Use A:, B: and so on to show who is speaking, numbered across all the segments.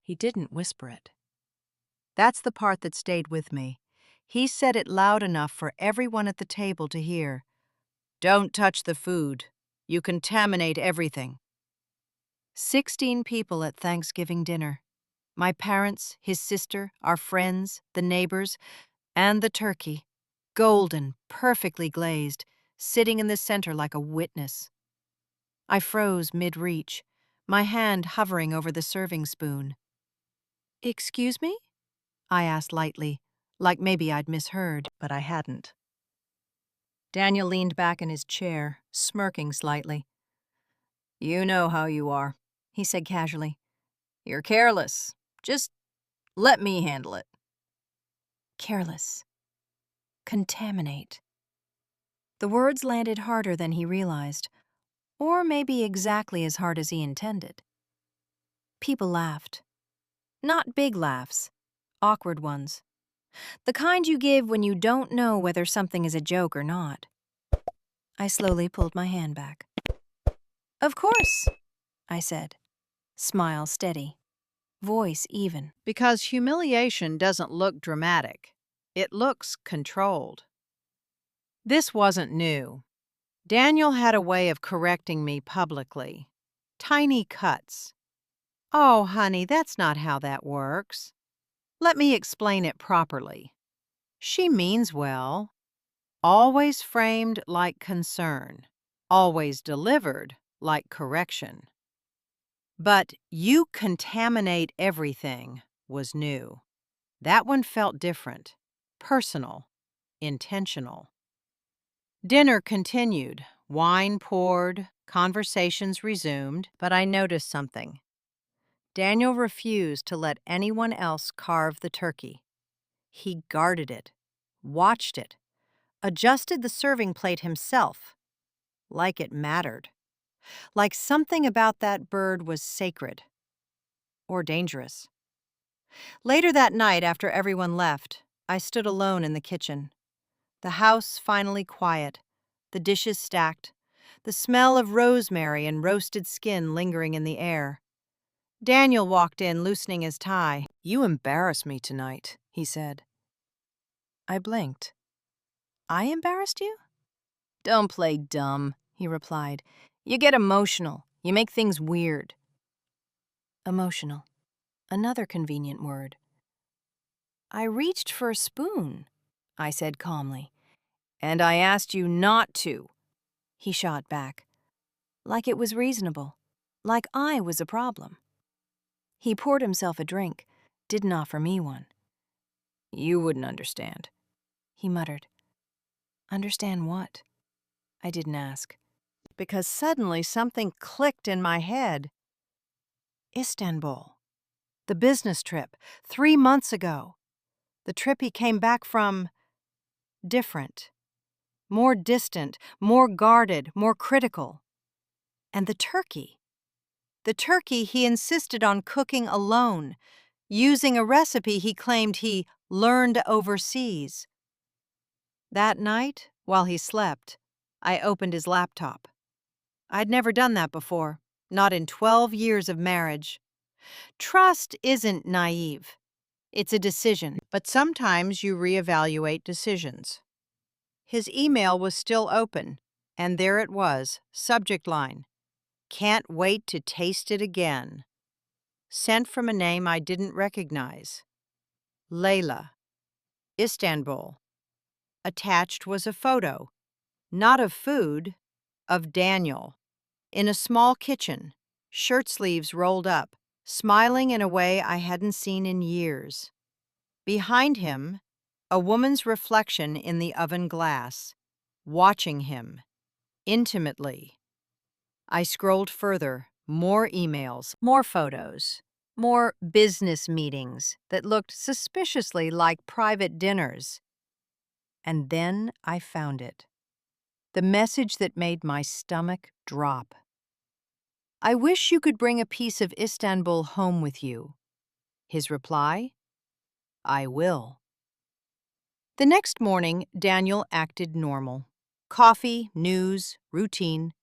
A: He didn't whisper it. That's the part that stayed with me. He said it loud enough for everyone at the table to hear. "Don't touch the food. You contaminate everything." 16 people at Thanksgiving dinner. My parents, his sister, our friends, the neighbors, and the turkey. Golden, perfectly glazed, sitting in the center like a witness. I froze mid-reach, my hand hovering over the serving spoon. "Excuse me?" I asked lightly, like maybe I'd misheard, but I hadn't. Daniel leaned back in his chair, smirking slightly. "You know how you are," he said casually. "You're careless. Just let me handle it." Careless. Contaminate. The words landed harder than he realized, or maybe exactly as hard as he intended. People laughed. Not big laughs, awkward ones. The kind you give when you don't know whether something is a joke or not. I slowly pulled my hand back. "Of course," I said, smile steady, voice even. Because humiliation doesn't look dramatic. It looks controlled. This wasn't new. Daniel had a way of correcting me publicly. Tiny cuts. "Oh, honey, that's not how that works. Let me explain it properly." She means well. Always framed like concern. Always delivered like correction. But "you contaminate everything" was new. That one felt different, personal, intentional. Dinner continued, wine poured, conversations resumed, but I noticed something. Daniel refused to let anyone else carve the turkey. He guarded it, watched it, adjusted the serving plate himself, like it mattered, like something about that bird was sacred or dangerous. Later that night, after everyone left, I stood alone in the kitchen. The house finally quiet, the dishes stacked, the smell of rosemary and roasted skin lingering in the air. Daniel walked in, loosening his tie. "You embarrass me tonight," he said. I blinked. "I embarrassed you?" "Don't play dumb," he replied. "You get emotional. You make things weird." Emotional. Another convenient word. "I reached for a spoon," I said calmly. "And I asked you not to," he shot back. Like it was reasonable. Like I was a problem. He poured himself a drink, didn't offer me one. "You wouldn't understand," he muttered. Understand what? I didn't ask. Because suddenly something clicked in my head. Istanbul. The business trip, 3 months ago. The trip he came back from. Different. More distant, more guarded, more critical. And the turkey. The turkey he insisted on cooking alone, using a recipe he claimed he learned overseas. That night, while he slept, I opened his laptop. I'd never done that before, not in 12 years of marriage. Trust isn't naive. It's a decision, but sometimes you reevaluate decisions. His email was still open, and there it was, subject line, "Can't wait to taste it again." Sent from a name I didn't recognize. Layla. Istanbul. Attached was a photo, not of food, of Daniel, in a small kitchen, shirt sleeves rolled up, smiling in a way I hadn't seen in years. Behind him, a woman's reflection in the oven glass, watching him, intimately. I scrolled further, more emails, more photos, more business meetings that looked suspiciously like private dinners. And then I found it. The message that made my stomach drop. "I wish you could bring a piece of Istanbul home with you." His reply? "I will." The next morning, Daniel acted normal. Coffee, news, routine.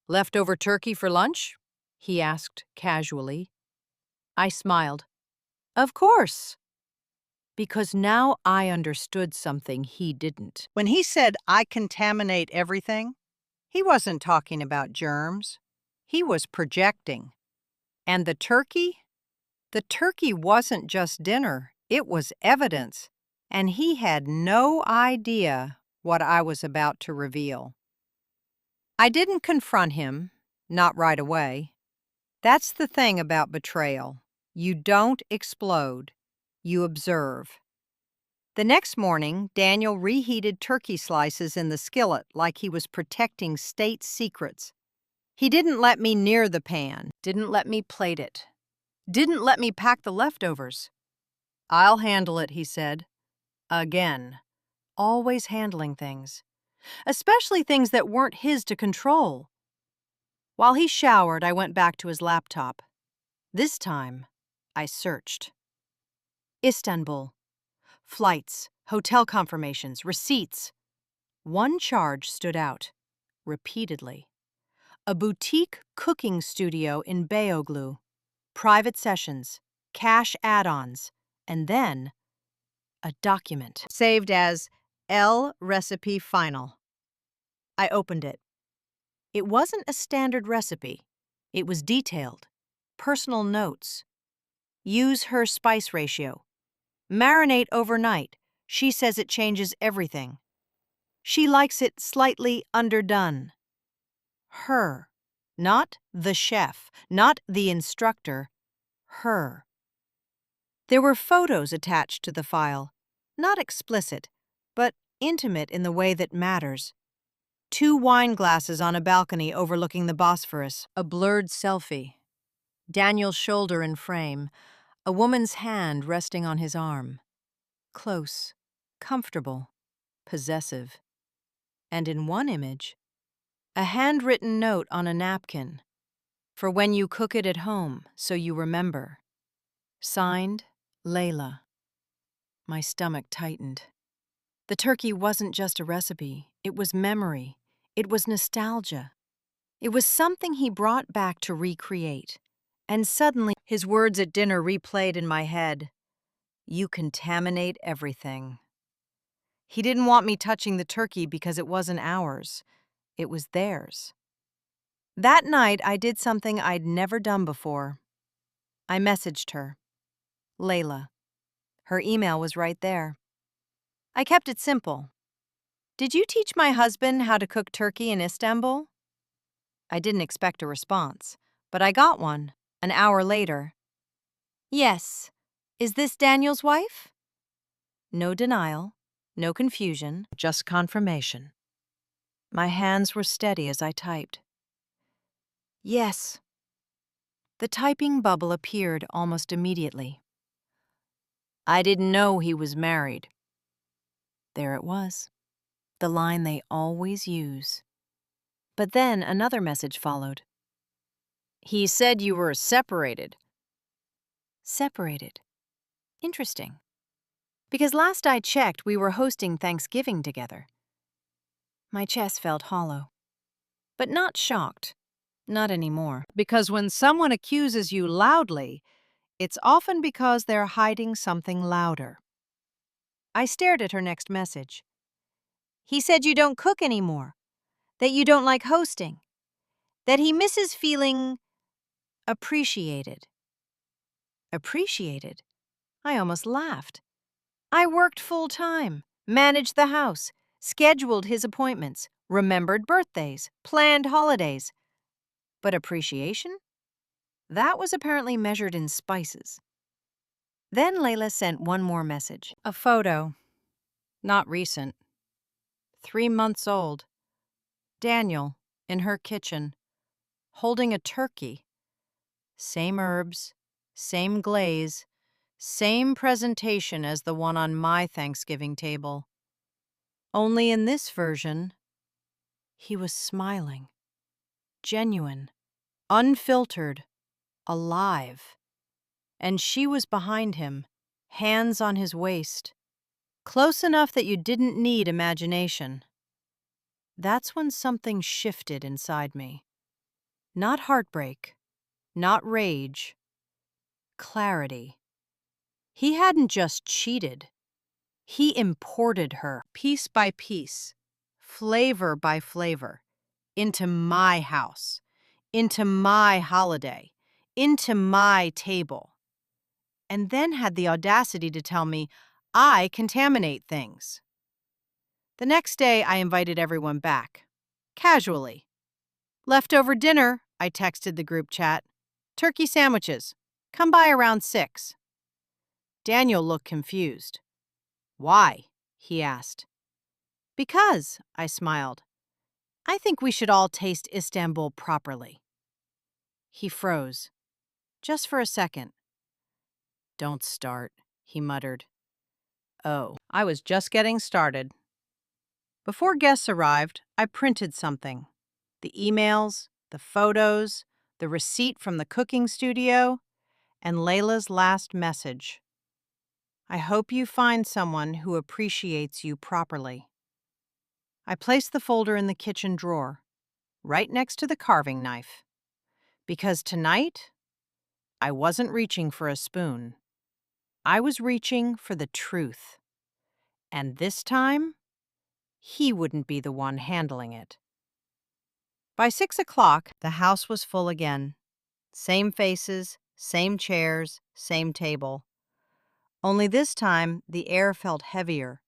A: "Leftover turkey for lunch?" he asked casually. I smiled. Of course. Because now I understood something he didn't. When he said, I contaminate everything, he wasn't talking about germs. He was projecting. And the turkey? The turkey wasn't just dinner, it was evidence. And he had no idea what I was about to reveal. I didn't confront him, not right away. That's the thing about betrayal. You don't explode, you observe. The next morning, Daniel reheated turkey slices in the skillet like he was protecting state secrets. He didn't let me near the pan, didn't let me plate it, didn't let me pack the leftovers. I'll handle it, he said. Again, always handling things, especially things that weren't his to control. While he showered, I went back to his laptop. This time, I searched. Istanbul. Flights, hotel confirmations, receipts. One charge stood out, repeatedly. A boutique cooking studio in Beyoğlu, private sessions, cash add-ons, and then a document saved as L Recipe Final. I opened it. It wasn't a standard recipe. It was detailed. Personal notes. Use her spice ratio. Marinate overnight. She says it changes everything. She likes it slightly underdone. Her. Not the chef, not the instructor. Her. There were photos attached to the file. Not explicit, but intimate in the way that matters. 2 wine glasses on a balcony overlooking the Bosphorus. A blurred selfie. Daniel's shoulder in frame. A woman's hand resting on his arm. Close, comfortable, possessive. And in one image, a handwritten note on a napkin. For when you cook it at home, so you remember. Signed, Layla. My stomach tightened. The turkey wasn't just a recipe. It was memory. It was nostalgia. It was something he brought back to recreate. And suddenly, his words at dinner replayed in my head. You contaminate everything. He didn't want me touching the turkey because it wasn't ours. It was theirs. That night, I did something I'd never done before. I messaged her. Layla. Her email was right there. I kept it simple. Did you teach my husband how to cook turkey in Istanbul? I didn't expect a response, but I got one, an hour later. Yes. Is this Daniel's wife? No denial, no confusion, just confirmation. My hands were steady as I typed. Yes. The typing bubble appeared almost immediately. I didn't know he was married. There it was, the line they always use. But then another message followed. He said you were separated. Separated. Interesting. Because last I checked, we were hosting Thanksgiving together. My chest felt hollow. But not shocked. Not anymore. Because when someone accuses you loudly, it's often because they're hiding something louder. I stared at her next message. He said you don't cook anymore, that you don't like hosting, that he misses feeling appreciated. Appreciated? I almost laughed. I worked full-time, managed the house, scheduled his appointments, remembered birthdays, planned holidays. But appreciation? That was apparently measured in spices. Then Layla sent one more message. A photo. Not recent. 3 months old. Daniel, in her kitchen, holding a turkey. Same herbs, same glaze, same presentation as the one on my Thanksgiving table. Only in this version, he was smiling. Genuine, unfiltered, alive. And she was behind him, hands on his waist, close enough that you didn't need imagination. That's when something shifted inside me. Not heartbreak, not rage, clarity. He hadn't just cheated. He imported her, piece by piece, flavor by flavor, into my house, into my holiday, into my table, and then had the audacity to tell me I contaminate things. The next day, I invited everyone back, casually. Leftover dinner, I texted the group chat. Turkey sandwiches. Come by around 6. Daniel looked confused. Why? He asked. Because, I smiled. I think we should all taste Istanbul properly. He froze, just for a second. Don't start, he muttered. Oh, I was just getting started. Before guests arrived, I printed something. The emails, the photos, the receipt from the cooking studio, and Layla's last message. I hope you find someone who appreciates you properly. I placed the folder in the kitchen drawer, right next to the carving knife. Because tonight, I wasn't reaching for a spoon. I was reaching for the truth. And this time, he wouldn't be the one handling it. By 6 o'clock, the house was full again. Same faces, same chairs, same table. Only this time, the air felt heavier.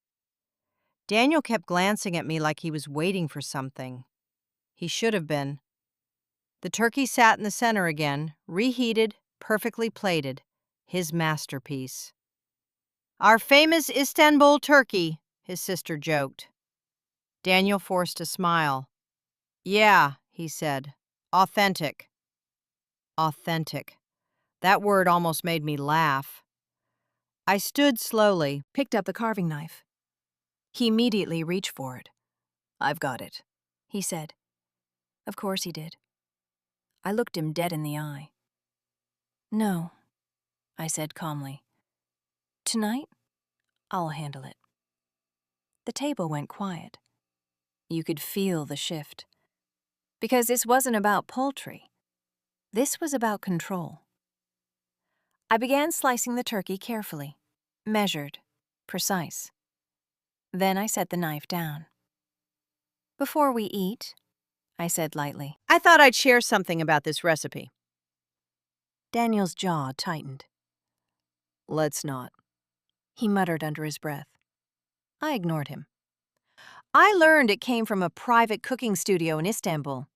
A: Daniel kept glancing at me like he was waiting for something. He should have been. The turkey sat in the center again, reheated, perfectly plated, his masterpiece. Our famous Istanbul turkey, his sister joked. Daniel forced a smile. Yeah, he said. Authentic. Authentic. That word almost made me laugh. I stood slowly, picked up the carving knife. He immediately reached for it. I've got it, he said. Of course he did. I looked him dead in the eye. No, I said calmly. Tonight, I'll handle it. The table went quiet. You could feel the shift. Because this wasn't about poultry. This was about control. I began slicing the turkey carefully, measured, precise. Then I set the knife down. Before we eat, I said lightly, I thought I'd share something about this recipe. Daniel's jaw tightened. Let's not, he muttered under his breath. I ignored him. I learned it came from a private cooking studio in Istanbul.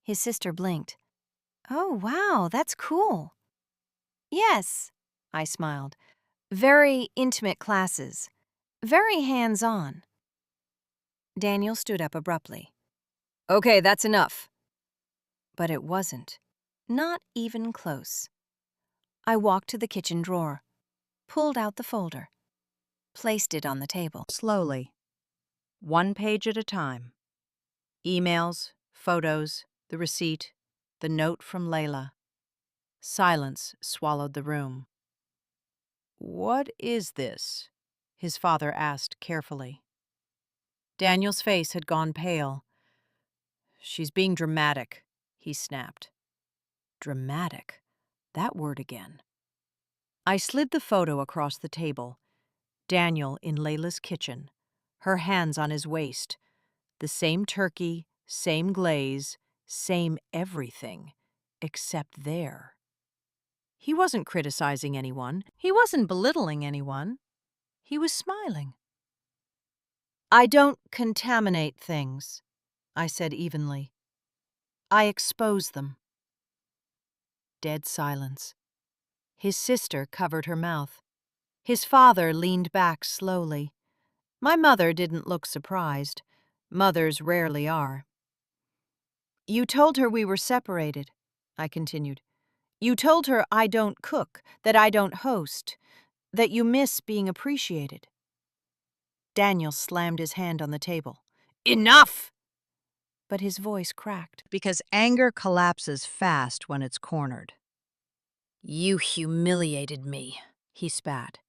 A: His sister blinked. Oh, wow, that's cool. Yes, I smiled. Very intimate classes. Very hands-on. Daniel stood up abruptly. Okay, that's enough. But it wasn't. Not even close. I walked to the kitchen drawer, pulled out the folder, placed it on the table. Slowly, one page at a time. Emails, photos, the receipt, the note from Layla. Silence swallowed the room. What is this? His father asked carefully. Daniel's face had gone pale. She's being dramatic, he snapped. Dramatic. That word again. I slid the photo across the table. Daniel in Layla's kitchen, her hands on his waist. The same turkey, same glaze, same everything, except there. He wasn't criticizing anyone. He wasn't belittling anyone. He was smiling. I don't contaminate things, I said evenly. I expose them. Dead silence. His sister covered her mouth. His father leaned back slowly. My mother didn't look surprised. Mothers rarely are. You told her we were separated, I continued. You told her I don't cook, that I don't host, that you miss being appreciated. Daniel slammed his hand on the table. Enough! But his voice cracked, because anger collapses fast when it's cornered. You humiliated me, he spat.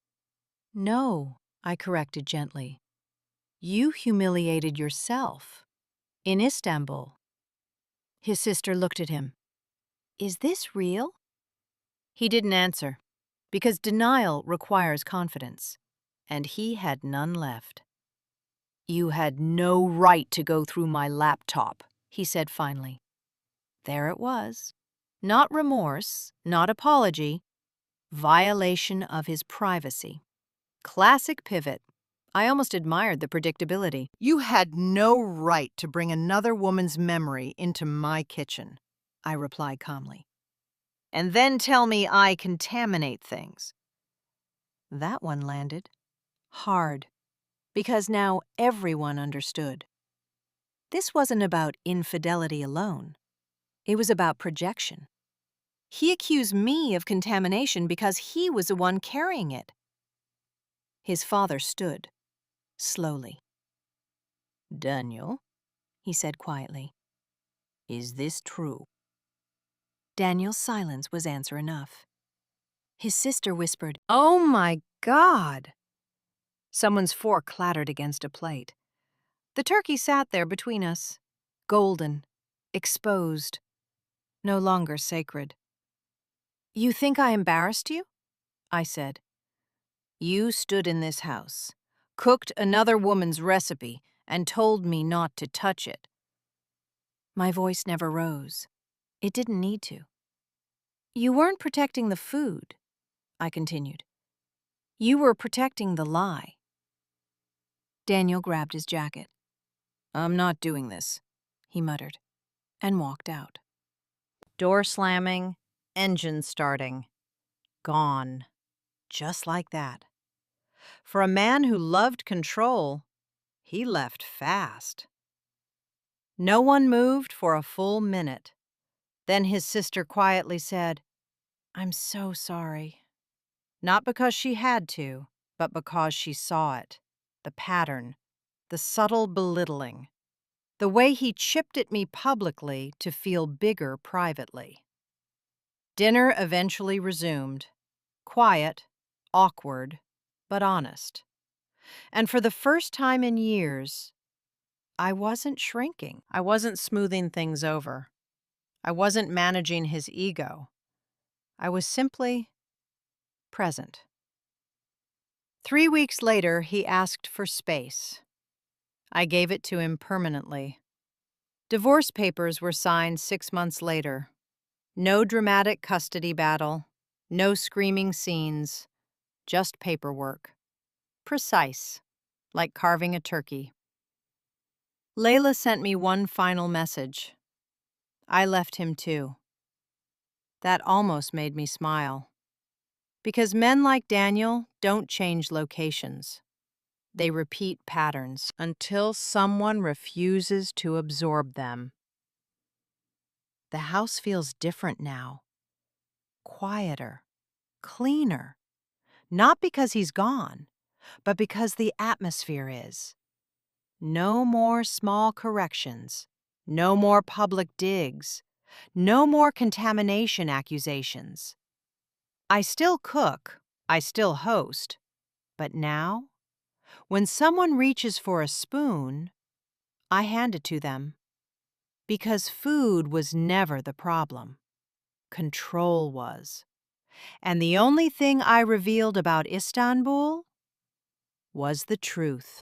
A: No, I corrected gently. You humiliated yourself. In Istanbul. His sister looked at him. Is this real? He didn't answer, because denial requires confidence, and he had none left. "You had no right to go through my laptop," he said finally. There it was. Not remorse, not apology. Violation of his privacy. Classic pivot. I almost admired the predictability. "You had no right to bring another woman's memory into my kitchen," I replied calmly. "And then tell me I contaminate things." That one landed. Hard. Because now everyone understood. This wasn't about infidelity alone. It was about projection. He accused me of contamination because he was the one carrying it. His father stood, slowly. "Daniel," he said quietly, "is this true?" Daniel's silence was answer enough. His sister whispered, "Oh my God!" Someone's fork clattered against a plate. The turkey sat there between us, golden, exposed, no longer sacred. "You think I embarrassed you?" I said. "You stood in this house, cooked another woman's recipe, and told me not to touch it." My voice never rose. It didn't need to. "You weren't protecting the food," I continued. "You were protecting the lie." Daniel grabbed his jacket. "I'm not doing this," he muttered, and walked out. Door slamming, engine starting. Gone. Just like that. For a man who loved control, he left fast. No one moved for a full minute. Then his sister quietly said, "I'm so sorry." Not because she had to, but because she saw it. The pattern. The subtle belittling. The way he chipped at me publicly to feel bigger privately. Dinner eventually resumed. Quiet, awkward, but honest. And for the first time in years, I wasn't shrinking. I wasn't smoothing things over. I wasn't managing his ego. I was simply present. 3 weeks later, he asked for space. I gave it to him permanently. Divorce papers were signed 6 months later. No dramatic custody battle, no screaming scenes, just paperwork. Precise, like carving a turkey. Layla sent me one final message. I left him too. That almost made me smile. Because men like Daniel don't change locations. They repeat patterns until someone refuses to absorb them. The house feels different now. Quieter, cleaner. Not because he's gone, but because the atmosphere is. No more small corrections. No more public digs. No more contamination accusations. I still cook. I still host. But now, when someone reaches for a spoon, I hand it to them. Because food was never the problem. Control was. And the only thing I revealed about Istanbul was the truth.